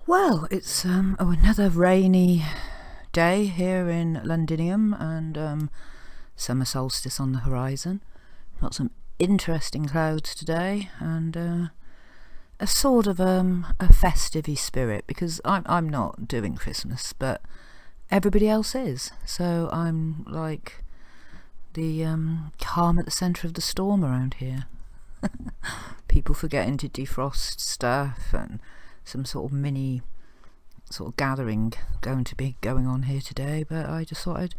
Well, it's another rainy day here in Londinium, and summer solstice on the horizon. Got some interesting clouds today, and a sort of a festive-y spirit, because I'm not doing Christmas, but everybody else is. So I'm like the calm at the centre of the storm around here. People forgetting to defrost stuff, and some sort of mini sort of gathering going to be going on here today, but I just thought I'd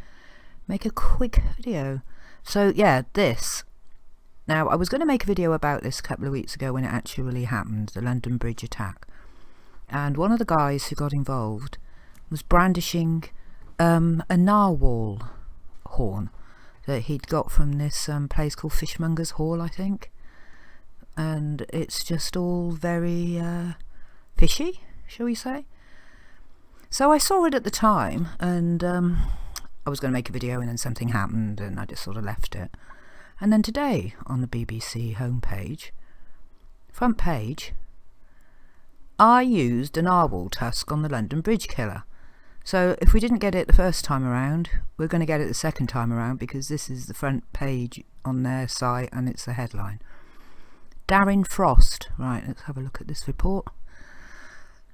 make a quick video. So yeah, this. Now, I was going to make a video about this a couple of weeks ago when it actually happened, the London Bridge attack. And one of the guys who got involved was brandishing a narwhal horn that he'd got from this place called Fishmonger's Hall, I think. And it's just all very fishy, shall we say. So I saw it at the time, and I was going to make a video, and then something happened and I just sort of left it. And then today on the BBC homepage, front page, I used a narwhal tusk on the London Bridge killer. So if we didn't get it the first time around, we're going to get it the second time around, because this is the front page on their site and it's the headline. Darryn Frost. Right, let's have a look at this report.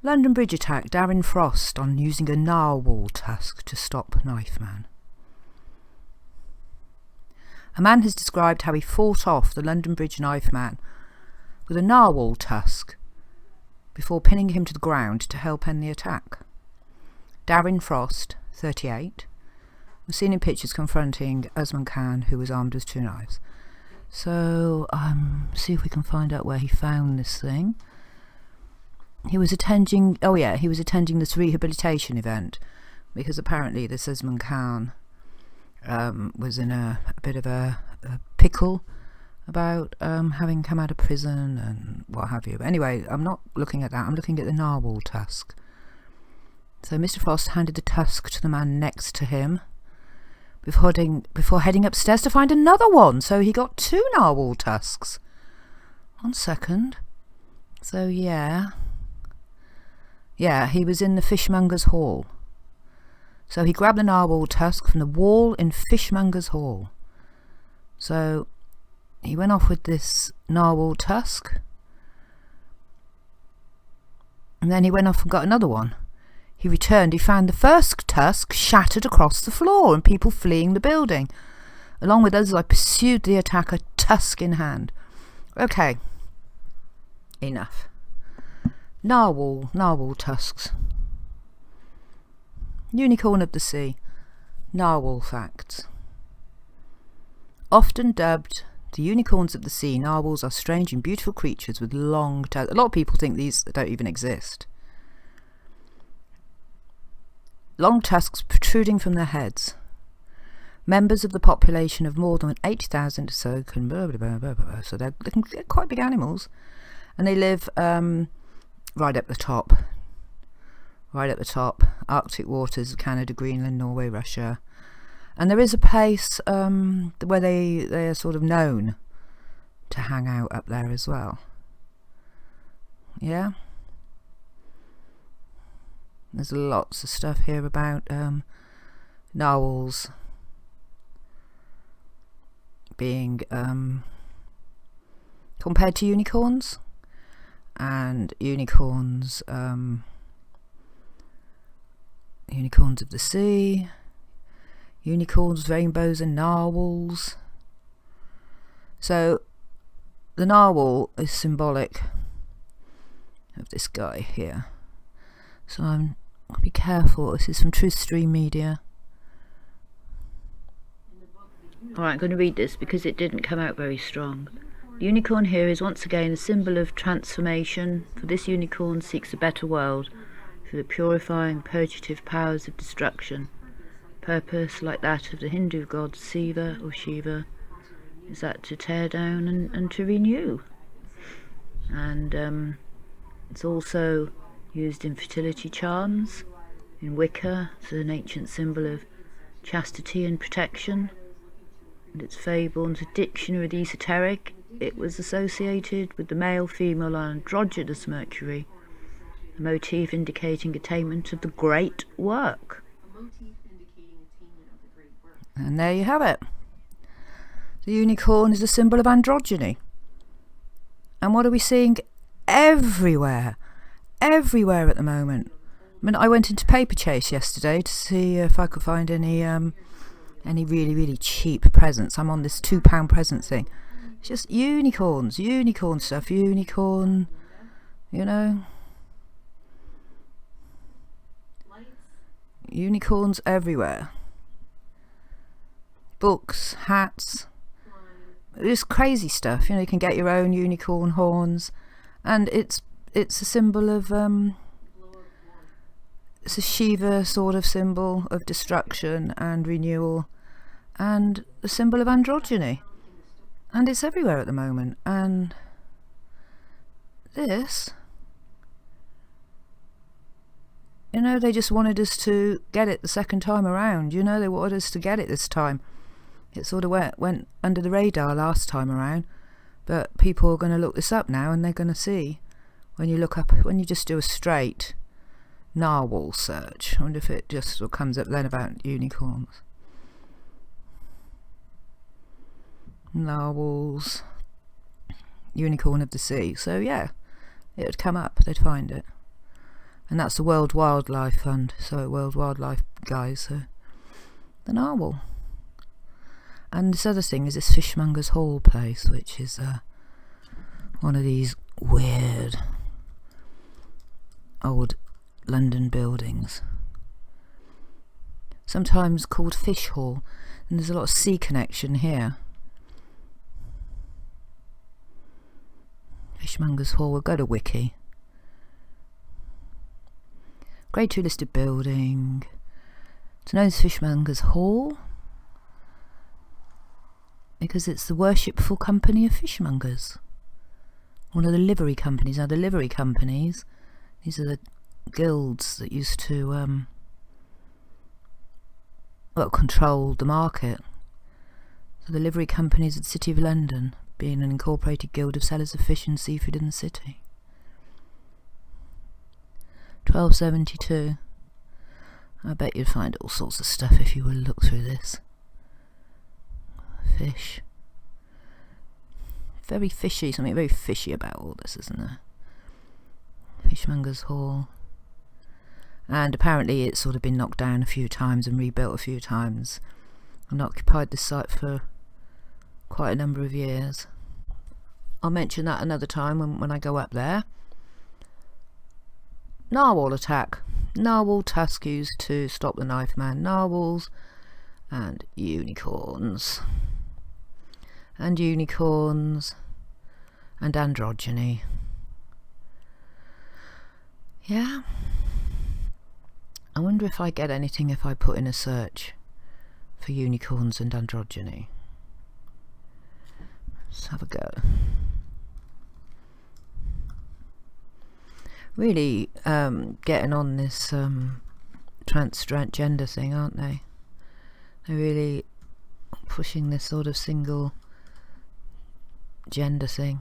London Bridge attack, Darryn Frost on using a narwhal tusk to stop knifeman. A man has described how he fought off the London Bridge knifeman with a narwhal tusk before pinning him to the ground to help end the attack. Darryn Frost, 38, was seen in pictures confronting Usman Khan, who was armed with 2 knives. So, see if we can find out where he found this thing. He was attending this rehabilitation event, because apparently this Usman Khan was in a bit of a pickle about having come out of prison and what have you. But anyway, I'm not looking at that, I'm looking at the narwhal tusk. So Mr. Frost handed the tusk to the man next to him before heading upstairs to find another one. So he got 2 narwhal tusks. 1 second. So yeah, he was in the Fishmonger's Hall. So he grabbed the narwhal tusk from the wall in Fishmonger's Hall. So he went off with this narwhal tusk, and then he went off and got another one. He returned, he found the first tusk shattered across the floor and people fleeing the building. Along with others, I pursued the attacker, tusk in hand. Okay, enough. Narwhal tusks. Unicorn of the sea. Narwhal facts. Often dubbed the unicorns of the sea, narwhals are strange and beautiful creatures with long tusks. A lot of people think these don't even exist. Long tusks protruding from their heads. Members of the population of more than 8,000, so so they're quite big animals, and they live right at the top, Arctic waters of Canada, Greenland, Norway, Russia. And there is a place where they are sort of known to hang out up there as well. Yeah, there's lots of stuff here about narwhals being compared to unicorns, and unicorns of the sea, unicorns, rainbows, and narwhals. So the narwhal is symbolic of this guy here. So I'll be careful. This is from Truthstream Media. Alright, I'm going to read this because it didn't come out very strong. The unicorn here is once again a symbol of transformation, for this unicorn seeks a better world through the purifying, purgative powers of destruction. Purpose, like that of the Hindu gods Siva or Shiva, is that to tear down and to renew. And it's also used in fertility charms, in Wicca, it's an ancient symbol of chastity and protection. And its fable into dictionary of the esoteric, it was associated with the male-female androgynous Mercury, A motif indicating attainment of the great work. And there you have it. The unicorn is a symbol of androgyny. And what are we seeing everywhere? Everywhere at the moment. I mean, I went into Paper Chase yesterday to see if I could find any really, really cheap presents. I'm on this £2 present thing. It's just unicorns, unicorn stuff, unicorn, you know. Unicorns everywhere. Books, hats, just crazy stuff. You know, you can get your own unicorn horns, and it's a symbol of it's a Shiva sort of symbol of destruction and renewal, and a symbol of androgyny, and it's everywhere at the moment. And this, you know, they just wanted us to get it the second time around. You know, they wanted us to get it this time. It sort of went under the radar last time around, but people are going to look this up now, and they're going to see when you look up, when you just do a straight narwhal search. I wonder if it just sort of comes up then about unicorns. Narwhals, unicorn of the sea. So yeah, it would come up, they'd find it. And that's the World Wildlife Fund, so World Wildlife guys, so the narwhal. And this other thing is this Fishmonger's Hall place, which is one of these weird old London buildings, sometimes called Fish Hall, and there's a lot of sea connection here. Fishmonger's Hall, we'll go to Wiki. Grade 2 listed building. It's known as Fishmonger's Hall because it's the worshipful company of fishmongers. One of the livery companies. Now the livery companies, these are the guilds that used to control the market. So the livery companies of the City of London, being an incorporated guild of sellers of fish and seafood in the city. 1272. I bet you'd find all sorts of stuff if you were to look through this. Fish. Very fishy, something very fishy about all this, isn't there? Fishmonger's Hall. And apparently it's sort of been knocked down a few times and rebuilt a few times, and occupied this site for quite a number of years. I'll mention that another time when I go up there. Narwhal attack. Narwhal tusk used to stop the knifeman. Narwhals and unicorns. And unicorns and androgyny. Yeah. I wonder if I get anything if I put in a search for unicorns and androgyny. Let's have a go. Really getting on this transgender thing, aren't they? They're really pushing this sort of single gender thing.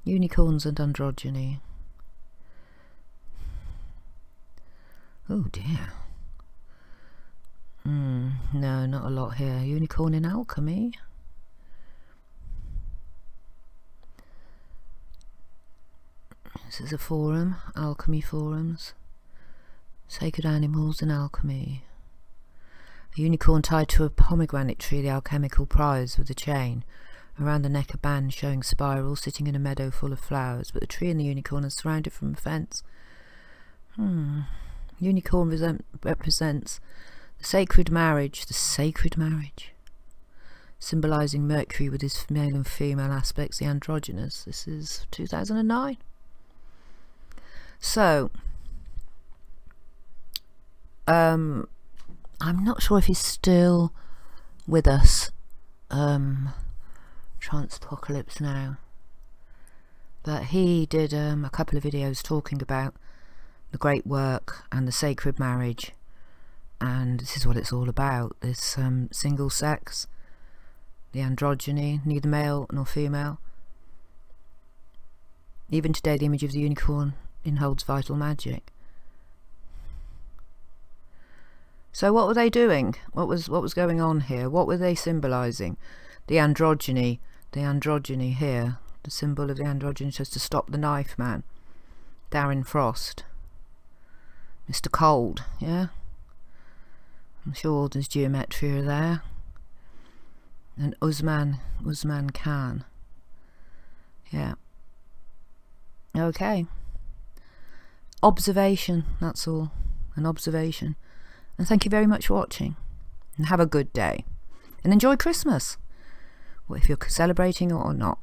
Unicorns and androgyny. Oh dear. No, not a lot here. Unicorn in alchemy. This is a forum, Alchemy Forums. Sacred animals in alchemy. A unicorn tied to a pomegranate tree, the alchemical prize, with a chain. Around the neck a band showing spirals, sitting in a meadow full of flowers, but the tree and the unicorn are surrounded from a fence. Unicorn represents the sacred marriage, symbolising Mercury with his male and female aspects, the androgynous. This is 2009. So, I'm not sure if he's still with us, Transpocalypse now, but he did a couple of videos talking about the great work and the sacred marriage, and this is what it's all about. This single sex, the androgyny, neither male nor female. Even today the image of the unicorn holds vital magic. So what were they doing? What was going on here? What were they symbolising? The androgyny here. The symbol of the androgyny is to stop the knifeman. Darryn Frost. Mr. Cold, yeah? I'm sure there's geometry there. And Usman Khan. Yeah. Okay. Observation, that's all. An observation. And thank you very much for watching. And have a good day. And enjoy Christmas. Well, if you're celebrating or not.